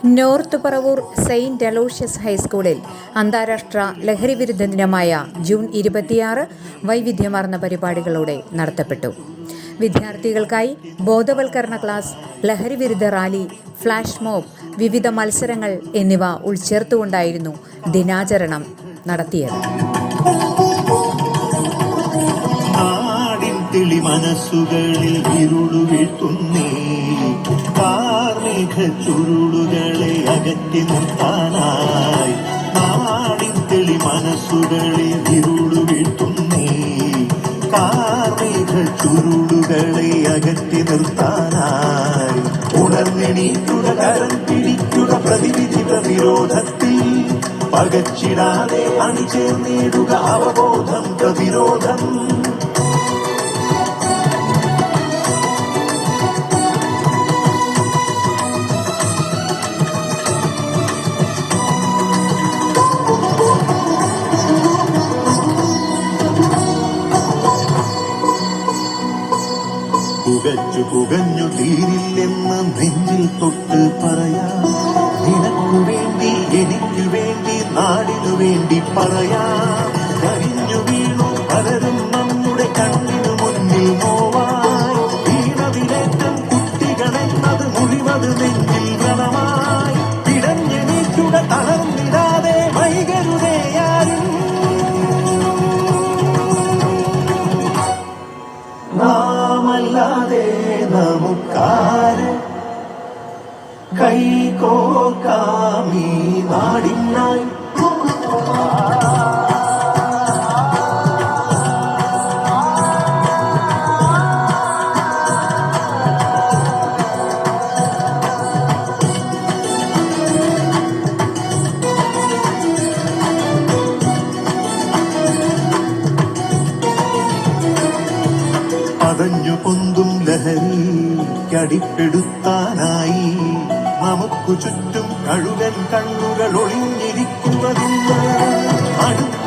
North Paravur Saint Aloysius ഹൈസ്കൂളിൽ അന്താരാഷ്ട്ര ലഹരിവിരുദ്ധ ദിനമായ ജൂൺ 26 വൈവിധ്യമാർന്ന പരിപാടികളോടെ നടത്തപ്പെട്ടു. വിദ്യാർത്ഥികൾക്കായി ബോധവൽക്കരണ ക്ലാസ്, ലഹരിവിരുദ്ധ റാലി, ഫ്ലാഷ് മോബ്, വിവിധ മത്സരങ്ങൾ എന്നിവ ഉൾച്ചേർത്തുകൊണ്ടായിരുന്നു ദിനാചരണം നടത്തിയത്. മനസ്സുകളിൽ ഇരുളു വീഴ്ത്തുന്നേ, കാർമേഘ ചുരുളുകളെ അകറ്റി നിർത്താനായി. നാടിൻ തെളി മനസ്സുകളിൽ ഇരുളു വീഴ്ത്തുന്നേ, കാർമേഘ ചുരുളുകളെ അകറ്റി നിർത്താനായി. ഉണർന്നെണീക്കുക, കരം പിടിക്കുക, പ്രതിവിധി പ്രതിരോധത്തിൽ പകച്ചിടാതെ അണിചേർന്നിടുക അവബോധം പ്രതിരോധം. പുകഞ്ഞു തീരില്ലെന്ന് നെഞ്ചിൽ തൊട്ട് പറയാം. നിനക്കു വേണ്ടി, എനിക്ക് വേണ്ടി, നാടിനു വേണ്ടി പറയാം. കരിഞ്ഞു വീണു പലരും നമ്മുടെ കണ്ണിനു മുന്നിൽ നോവായി. വീണതിലേറ്റം കുട്ടികളെന്നത് മുഴുവത് നെഞ്ചിൽ വ്രണമായി. പിടഞ്ഞെണീറ്റുക, തളർന്നിടാതെ വൈകരുതേയാരും. നാമല്ലാതെ നമുക്കാര് കൈകോർക്കാമീ നാടിനായി. പതഞ്ഞു പൊന്തും ലഹരിക്കടിപ്പെടുത്താനായി നമുക്കു ചുറ്റും കഴുകൻ കണ്ണുകൾ ഒളിഞ്ഞിരിക്കുന്നതിന്ന്. അടുത്ത